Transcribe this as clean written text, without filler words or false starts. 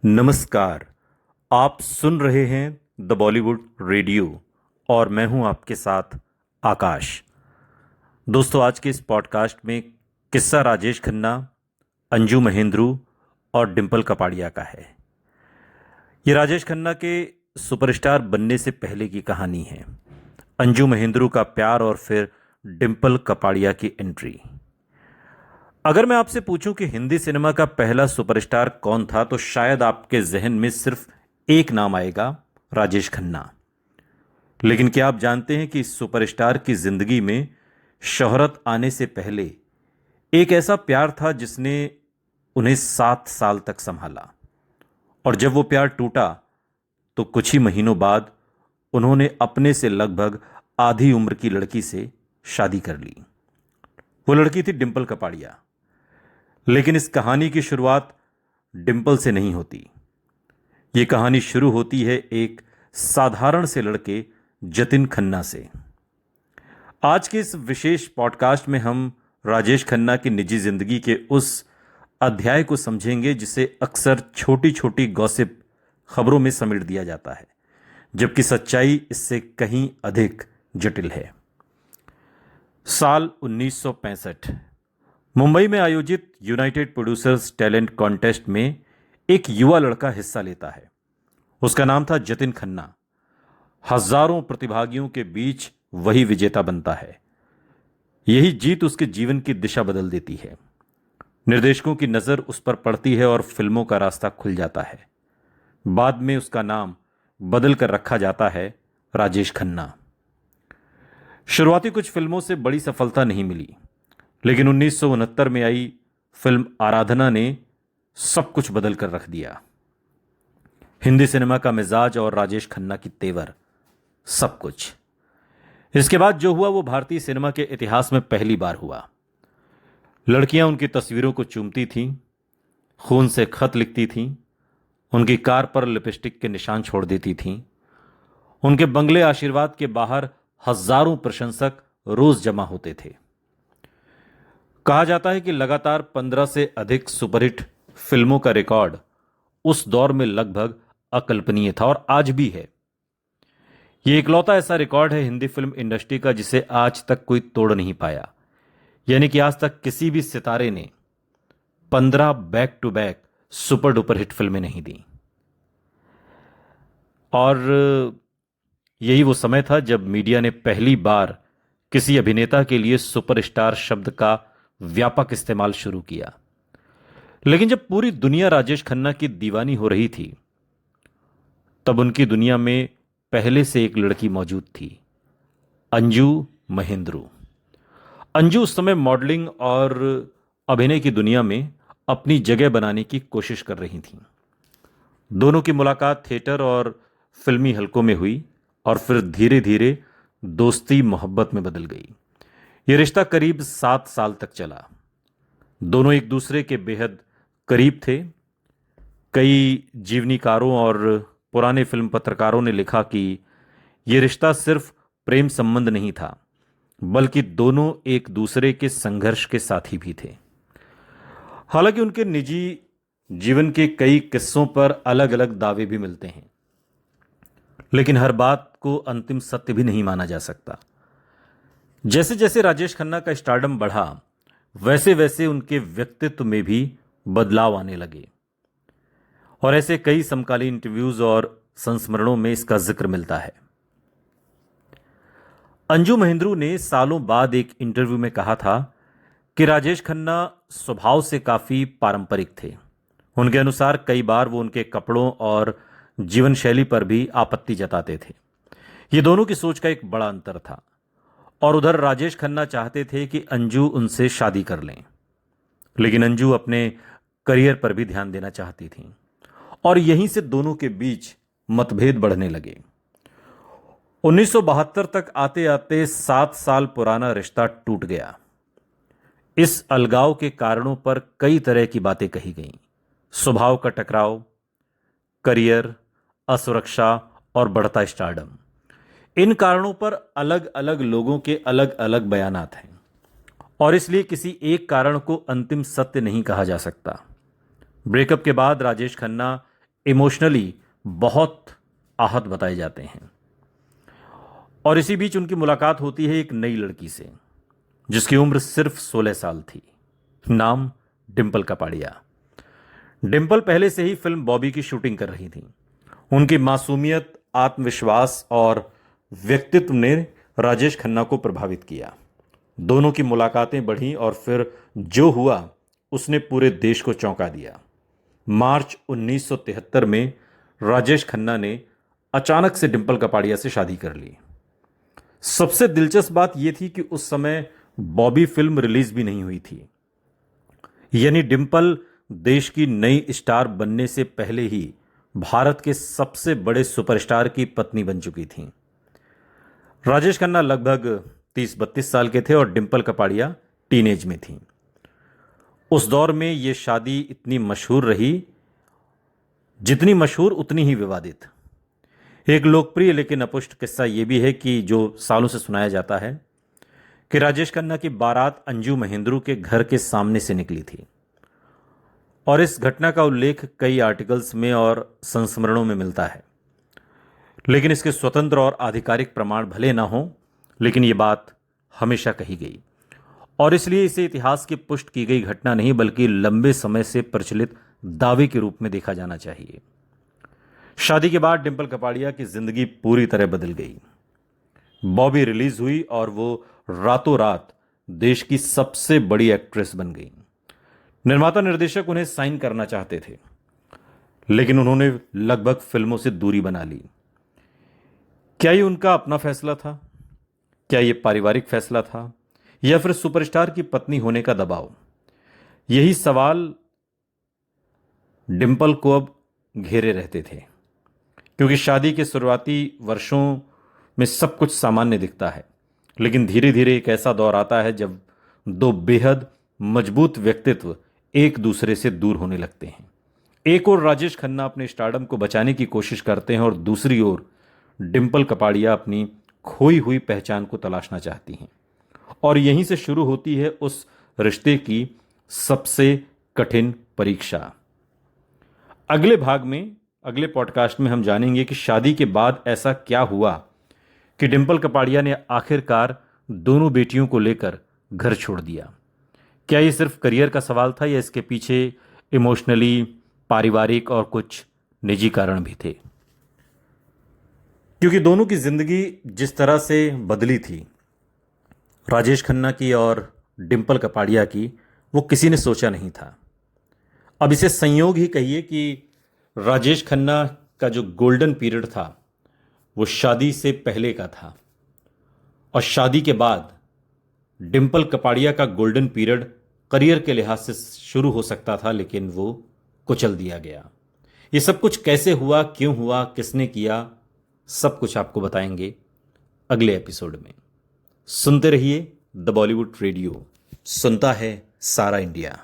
नमस्कार। आप सुन रहे हैं द बॉलीवुड रेडियो और मैं हूं आपके साथ आकाश। दोस्तों, आज के इस पॉडकास्ट में किस्सा राजेश खन्ना, अंजू महेंद्रू और डिंपल कपाड़िया का है। ये राजेश खन्ना के सुपरस्टार बनने से पहले की कहानी है। अंजू महेंद्रू का प्यार और फिर डिंपल कपाड़िया की एंट्री। अगर मैं आपसे पूछूं कि हिंदी सिनेमा का पहला सुपरस्टार कौन था, तो शायद आपके जहन में सिर्फ एक नाम आएगा, राजेश खन्ना। लेकिन क्या आप जानते हैं कि इस सुपरस्टार की जिंदगी में शोहरत आने से पहले एक ऐसा प्यार था जिसने उन्हें 7 साल तक संभाला। और जब वो प्यार टूटा तो कुछ ही महीनों बाद उन्होंने अपने से लगभग आधी उम्र की लड़की से शादी कर ली। वो लड़की थी डिंपल कपाड़िया। लेकिन इस कहानी की शुरुआत डिंपल से नहीं होती। ये कहानी शुरू होती है एक साधारण से लड़के जतिन खन्ना से। आज के इस विशेष पॉडकास्ट में हम राजेश खन्ना की निजी जिंदगी के उस अध्याय को समझेंगे जिसे अक्सर छोटी छोटी गॉसिप खबरों में समेट दिया जाता है, जबकि सच्चाई इससे कहीं अधिक जटिल है। साल 1965 मुंबई में आयोजित यूनाइटेड प्रोड्यूसर्स टैलेंट कॉन्टेस्ट में एक युवा लड़का हिस्सा लेता है। उसका नाम था जतिन खन्ना। हजारों प्रतिभागियों के बीच वही विजेता बनता है। यही जीत उसके जीवन की दिशा बदल देती है। निर्देशकों की नजर उस पर पड़ती है और फिल्मों का रास्ता खुल जाता है। बाद में उसका नाम बदल कर रखा जाता है राजेश खन्ना। शुरुआती कुछ फिल्मों से बड़ी सफलता नहीं मिली, लेकिन 1969 में आई फिल्म आराधना ने सब कुछ बदल कर रख दिया। हिंदी सिनेमा का मिजाज और राजेश खन्ना की तेवर, सब कुछ। इसके बाद जो हुआ वो भारतीय सिनेमा के इतिहास में पहली बार हुआ। लड़कियां उनकी तस्वीरों को चूमती थीं, खून से खत लिखती थीं, उनकी कार पर लिपस्टिक के निशान छोड़ देती थीं। उनके बंगले आशीर्वाद के बाहर हजारों प्रशंसक रोज जमा होते थे। कहा जाता है कि लगातार 15 से अधिक सुपरहिट फिल्मों का रिकॉर्ड उस दौर में लगभग अकल्पनीय था और आज भी है। यह इकलौता ऐसा रिकॉर्ड है हिंदी फिल्म इंडस्ट्री का जिसे आज तक कोई तोड़ नहीं पाया। यानी कि आज तक किसी भी सितारे ने 15 back to back super duper hit फिल्में नहीं दी। और यही वो समय था जब मीडिया ने पहली बार किसी अभिनेता के लिए सुपरस्टार शब्द का व्यापक इस्तेमाल शुरू किया। लेकिन जब पूरी दुनिया राजेश खन्ना की दीवानी हो रही थी, तब उनकी दुनिया में पहले से एक लड़की मौजूद थी, अंजू महेंद्रू। अंजू उस समय मॉडलिंग और अभिनय की दुनिया में अपनी जगह बनाने की कोशिश कर रही थीं। दोनों की मुलाकात थिएटर और फिल्मी हलकों में हुई और फिर धीरे धीरे दोस्ती मोहब्बत में बदल गई। यह रिश्ता करीब 7 साल तक चला। दोनों एक दूसरे के बेहद करीब थे। कई जीवनीकारों और पुराने फिल्म पत्रकारों ने लिखा कि यह रिश्ता सिर्फ प्रेम संबंध नहीं था, बल्कि दोनों एक दूसरे के संघर्ष के साथी भी थे। हालांकि उनके निजी जीवन के कई किस्सों पर अलग अलग दावे भी मिलते हैं, लेकिन हर बात को अंतिम सत्य भी नहीं माना जा सकता। जैसे जैसे राजेश खन्ना का स्टारडम बढ़ा, वैसे वैसे उनके व्यक्तित्व में भी बदलाव आने लगे और ऐसे कई समकालीन इंटरव्यूज और संस्मरणों में इसका जिक्र मिलता है। अंजू महेंद्रू ने सालों बाद एक इंटरव्यू में कहा था कि राजेश खन्ना स्वभाव से काफी पारंपरिक थे। उनके अनुसार कई बार वो उनके कपड़ों और जीवन शैली पर भी आपत्ति जताते थे। ये दोनों की सोच का एक बड़ा अंतर था। और उधर राजेश खन्ना चाहते थे कि अंजू उनसे शादी कर लें, लेकिन अंजू अपने करियर पर भी ध्यान देना चाहती थीं और यहीं से दोनों के बीच मतभेद बढ़ने लगे। 1972 तक आते आते 7 साल पुराना रिश्ता टूट गया। इस अलगाव के कारणों पर कई तरह की बातें कही गईं। स्वभाव का टकराव, करियर, असुरक्षा और बढ़ता स्टारडम। इन कारणों पर अलग अलग लोगों के अलग अलग बयानात हैं और इसलिए किसी एक कारण को अंतिम सत्य नहीं कहा जा सकता। ब्रेकअप के बाद राजेश खन्ना इमोशनली बहुत आहत बताए जाते हैं। और इसी बीच उनकी मुलाकात होती है एक नई लड़की से जिसकी उम्र सिर्फ 16 साल थी। नाम डिंपल कपाड़िया। डिंपल पहले से ही फिल्म बॉबी की शूटिंग कर रही थी। उनकी मासूमियत, आत्मविश्वास और व्यक्तित्व ने राजेश खन्ना को प्रभावित किया। दोनों की मुलाकातें बढ़ी और फिर जो हुआ उसने पूरे देश को चौंका दिया। मार्च 1973 में राजेश खन्ना ने अचानक से डिंपल कपाड़िया से शादी कर ली। सबसे दिलचस्प बात यह थी कि उस समय बॉबी फिल्म रिलीज भी नहीं हुई थी, यानी डिंपल देश की नई स्टार बनने से पहले ही भारत के सबसे बड़े सुपरस्टार की पत्नी बन चुकी थी। राजेश खन्ना लगभग 30-32 साल के थे और डिंपल कपाड़िया टीनेज में थी। उस दौर में यह शादी इतनी मशहूर रही, जितनी मशहूर उतनी ही विवादित। एक लोकप्रिय लेकिन अपुष्ट किस्सा यह भी है कि जो सालों से सुनाया जाता है कि राजेश खन्ना की बारात अंजू महेंद्रू के घर के सामने से निकली थी और इस घटना का उल्लेख कई आर्टिकल्स में और संस्मरणों में मिलता है, लेकिन इसके स्वतंत्र और आधिकारिक प्रमाण भले ना हो, लेकिन यह बात हमेशा कही गई और इसलिए इसे इतिहास की पुष्ट की गई घटना नहीं बल्कि लंबे समय से प्रचलित दावे के रूप में देखा जाना चाहिए। शादी के बाद डिंपल कपाड़िया की जिंदगी पूरी तरह बदल गई। बॉबी रिलीज हुई और वो रातों रात देश की सबसे बड़ी एक्ट्रेस बन गई। निर्माता निर्देशक उन्हें साइन करना चाहते थे, लेकिन उन्होंने लगभग फिल्मों से दूरी बना ली। क्या ये उनका अपना फैसला था? क्या ये पारिवारिक फैसला था या फिर सुपरस्टार की पत्नी होने का दबाव? यही सवाल डिंपल को अब घेरे रहते थे, क्योंकि शादी के शुरुआती वर्षों में सब कुछ सामान्य दिखता है, लेकिन धीरे धीरे एक ऐसा दौर आता है जब दो बेहद मजबूत व्यक्तित्व एक दूसरे से दूर होने लगते हैं। एक ओर राजेश खन्ना अपने स्टारडम को बचाने की कोशिश करते हैं और दूसरी ओर डिंपल कपाड़िया अपनी खोई हुई पहचान को तलाशना चाहती हैं। और यहीं से शुरू होती है उस रिश्ते की सबसे कठिन परीक्षा। अगले भाग में, अगले पॉडकास्ट में हम जानेंगे कि शादी के बाद ऐसा क्या हुआ कि डिंपल कपाड़िया ने आखिरकार दोनों बेटियों को लेकर घर छोड़ दिया। क्या ये सिर्फ करियर का सवाल था या इसके पीछे इमोशनली, पारिवारिक और कुछ निजी कारण भी थे? क्योंकि दोनों की जिंदगी जिस तरह से बदली थी, राजेश खन्ना की और डिंपल कपाड़िया की, वो किसी ने सोचा नहीं था। अब इसे संयोग ही कहिए कि राजेश खन्ना का जो गोल्डन पीरियड था वो शादी से पहले का था और शादी के बाद डिंपल कपाड़िया का गोल्डन पीरियड करियर के लिहाज से शुरू हो सकता था, लेकिन वो कुचल दिया गया। ये सब कुछ कैसे हुआ, क्यों हुआ, किसने किया, सब कुछ आपको बताएंगे अगले एपिसोड में। सुनते रहिए द बॉलीवुड रेडियो, सुनता है सारा इंडिया।